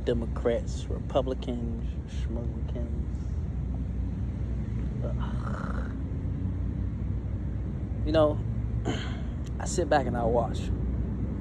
Democrats, Republicans, Schmolikins. You know, I sit back and I watch,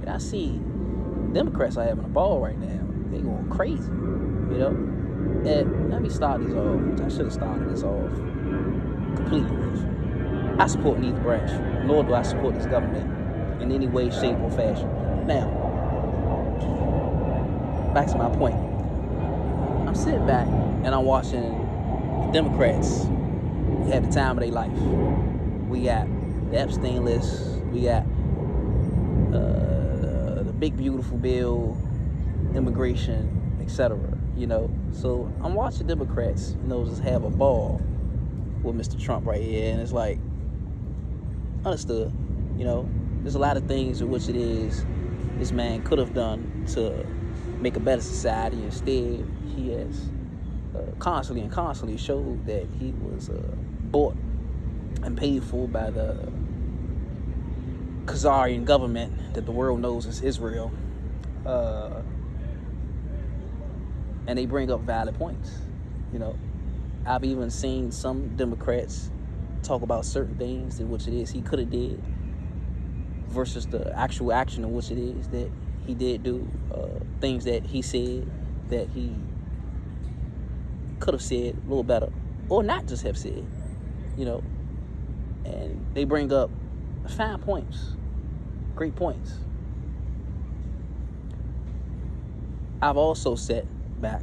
and I see Democrats are having a ball right now. They going crazy, you know. And let me start this off, which I should have started this off completely with. I support neither branch, nor do I support this government in any way, shape, or fashion. Now, back to my point. I'm sitting back and I'm watching the Democrats have the time of their life. We got the Epstein list. We got the big beautiful bill, immigration, etc. You know, so I'm watching Democrats, just have a ball with Mr. Trump right here, and it's like, understood. There's a lot of things in which it is this man could have done to make a better society. Instead, he has constantly showed that he was bought and paid for by the Khazarian government that the world knows as Israel. And they bring up valid points. I've even seen some Democrats talk about certain things in which it is he could have did versus the actual action in which it is that he did do, things that he said that he could have said a little better, or not just have said, and they bring up fine points, great points. I've also sat back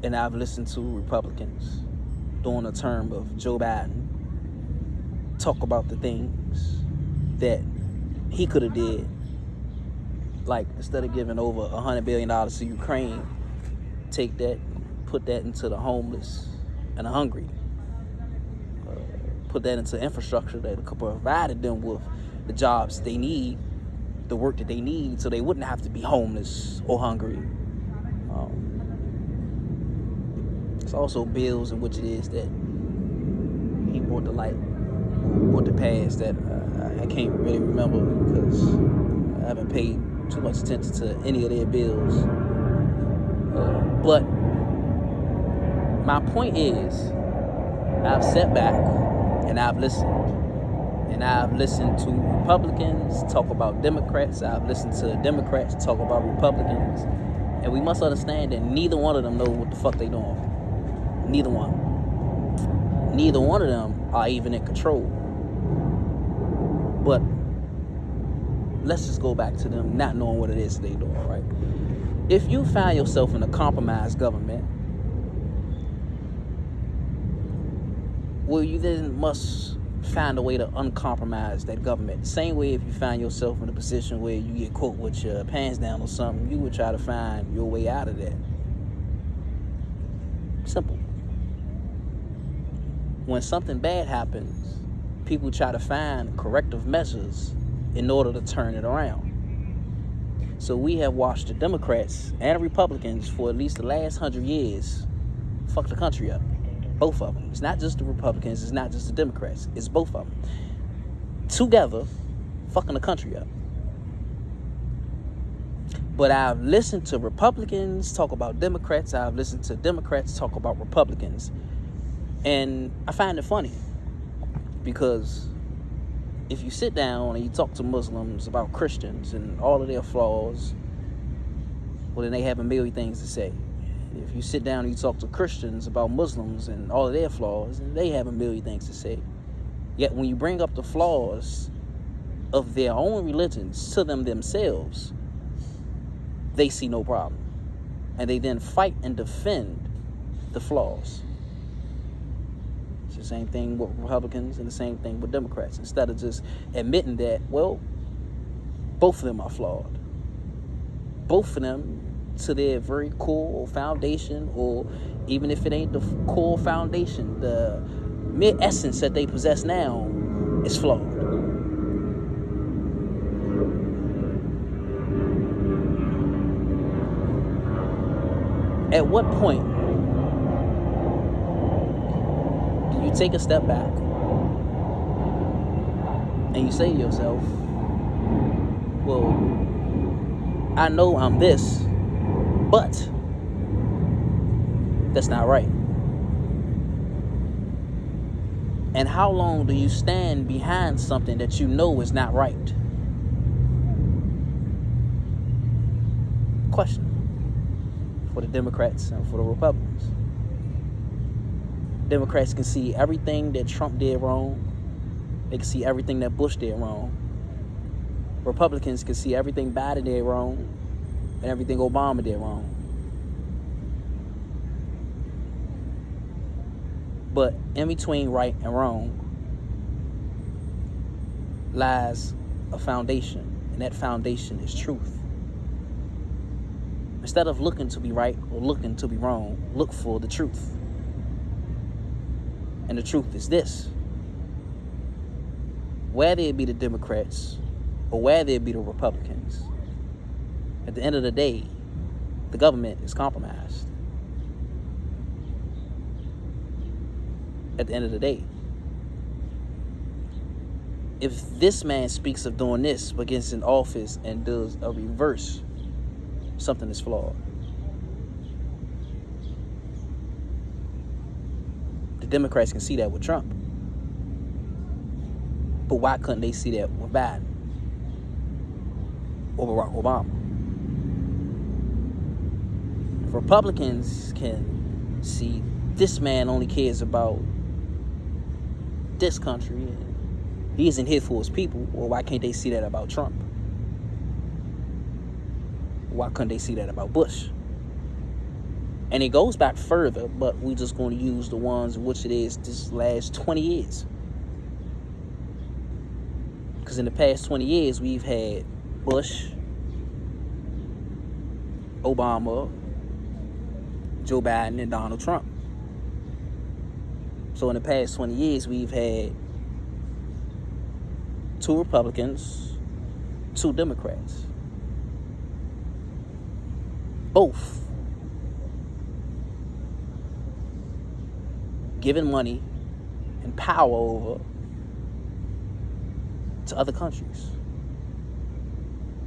and I've listened to Republicans during the term of Joe Biden talk about the things that he could have did, like instead of giving over $100 billion to Ukraine, take that, put that into the homeless and the hungry, put that into infrastructure that could provide them with the jobs they need, the work that they need, so they wouldn't have to be homeless or hungry. It's also bills in which it is that he brought to pass that I can't really remember because I haven't paid too much attention to any of their bills. But my point is, I've sat back and I've listened. And I've listened to Republicans talk about Democrats. I've listened to Democrats talk about Republicans. And we must understand that neither one of them know what the fuck they doing. Neither one. Neither one of them are even in control. But let's just go back to them not knowing what it is they doing, right? If you find yourself in a compromised government, well, you then must find a way to uncompromise that government. The same way if you find yourself in a position where you get caught with your pants down or something, you would try to find your way out of that. Simple. When something bad happens, people try to find corrective measures in order to turn it around. So we have watched the Democrats and the Republicans for at least the last 100 years fuck the country up. Both of them. It's not just the Republicans. It's not just the Democrats. It's both of them. Together, fucking the country up. But I've listened to Republicans talk about Democrats. I've listened to Democrats talk about Republicans. And I find it funny. Because if you sit down and you talk to Muslims about Christians and all of their flaws, well, then they have a million things to say. If you sit down and you talk to Christians about Muslims and all of their flaws, they have a million things to say. Yet when you bring up the flaws of their own religions to them themselves, they see no problem. And they then fight and defend the flaws. It's the same thing with Republicans and the same thing with Democrats. Instead of just admitting that, well, both of them are flawed. Both of them, to their very core foundation, or even if it ain't the core foundation, the mere essence that they possess now is flawed. At what point do you take a step back and you say to yourself, well, I know I'm this, But that's not right. And how long do you stand behind something that you know is not right? Question for the Democrats and for the Republicans. Democrats can see everything that Trump did wrong. They can see everything that Bush did wrong. Republicans can see everything Biden did wrong and everything Obama did wrong. But in between right and wrong lies a foundation, and that foundation is truth. Instead of looking to be right or looking to be wrong, look for the truth. And the truth is this: whether it be the Democrats or whether it be the Republicans, at the end of the day, the government is compromised. At the end of the day, if this man speaks of doing this but gets in office and does a reverse, something is flawed. The Democrats can see that with Trump. But why couldn't they see that with Biden or Barack Obama? If Republicans can see this man only cares about this country and he isn't here for his people, well, why can't they see that about Trump? Why couldn't they see that about Bush? And it goes back further, but we're just going to use the ones in which it is this last 20 years. Because in the past 20 years, we've had Bush, Obama, Joe Biden, and Donald Trump. So in the past 20 years, we've had 2 Republicans, 2 Democrats. Both giving money and power over to other countries.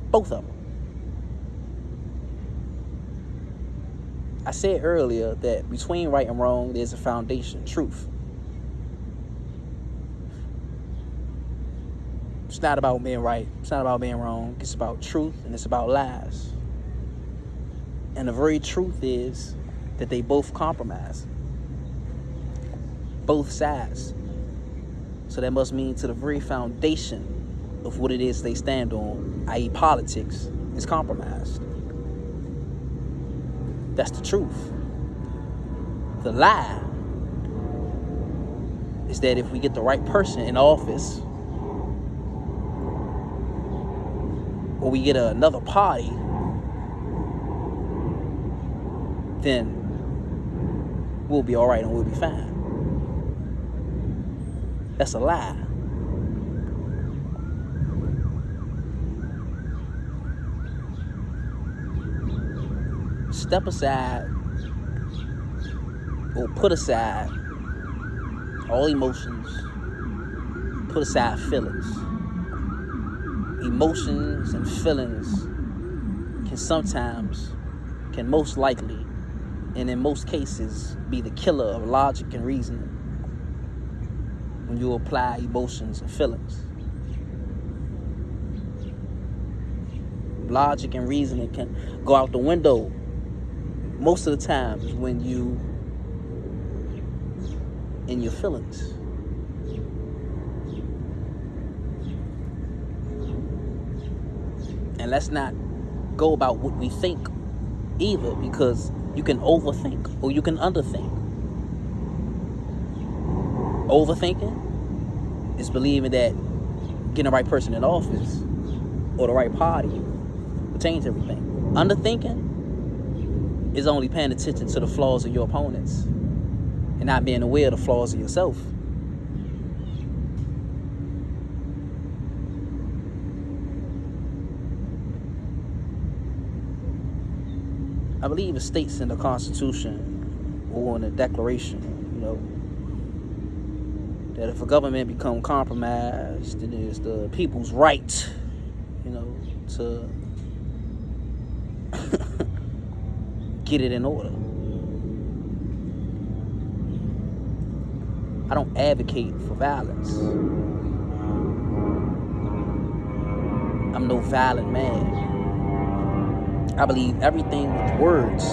Both of them. I said earlier that between right and wrong, there's a foundation, truth. It's not about being right. It's not about being wrong. It's about truth and it's about lies. And the very truth is that they both compromise. Both sides. So that must mean to the very foundation of what it is they stand on, i.e. politics, is compromised. That's the truth. The lie is that if we get the right person in office, or we get another party, then we'll be all right and we'll be fine. That's a lie. Step aside or put aside all emotions, put aside feelings. Emotions and feelings can most likely, and in most cases, be the killer of logic and reasoning when you apply emotions and feelings. Logic and reasoning can go out the window most of the times when you in your feelings. And let's not go about what we think either, because you can overthink or you can underthink. Overthinking is believing that getting the right person in office or the right party will change everything. Underthinking is only paying attention to the flaws of your opponents and not being aware of the flaws of yourself. I believe it states in the Constitution or in the Declaration, that if a government become compromised, then it is the people's right, to get it in order. I don't advocate for violence. I'm no violent man. I believe everything with words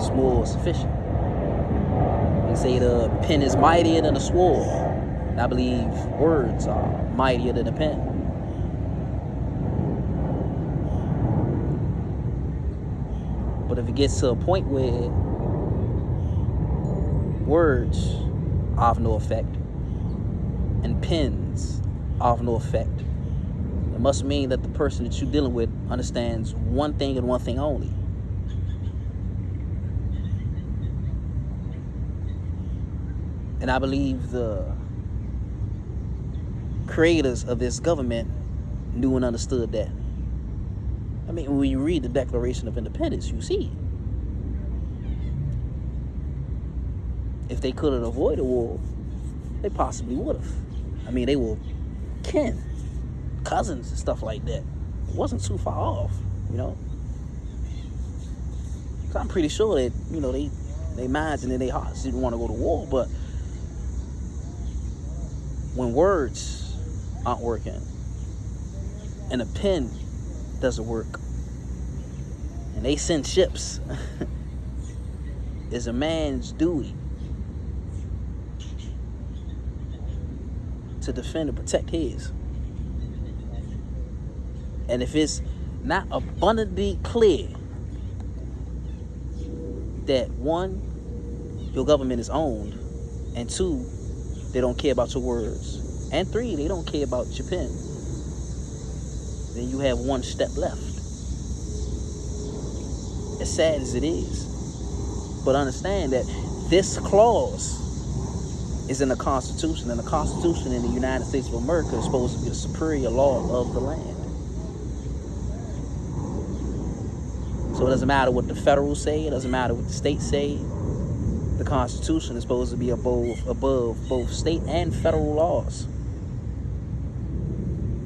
is more sufficient. They say the pen is mightier than the sword. And I believe words are mightier than the pen. But if it gets to a point where words are of no effect and pens are of no effect, it must mean that the person that you're dealing with understands one thing and one thing only. And I believe the creators of this government knew and understood that. I mean, when you read the Declaration of Independence, you see if they could have avoided war, they possibly would have. I mean, they were kin, cousins, and stuff like that. It wasn't too far off, you know. So I'm pretty sure that, you know, they minds and in their hearts didn't want to go to war. But when words aren't working and a pen doesn't work and they send ships, it's a man's duty to defend and protect his. And if it's not abundantly clear that one, your government is owned, and two, they don't care about your words, and three, they don't care about your pen, then you have one step left. As sad as it is, but understand that this clause is in the Constitution, and the Constitution in the United States of America is supposed to be the superior law of the land. So it doesn't matter what the federal say, it doesn't matter what the states say. The Constitution is supposed to be above both state and federal laws.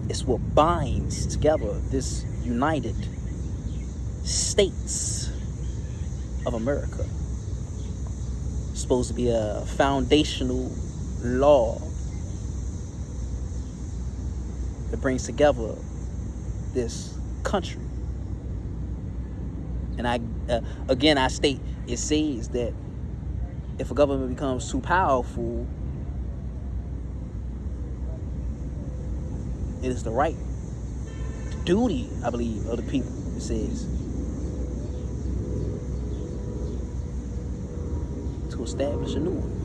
It's what binds together this United States of America. It's supposed to be a foundational law that brings together this country. And I state, it says that if a government becomes too powerful, it is the right, the duty, I believe, of the people, it says, to establish a new one.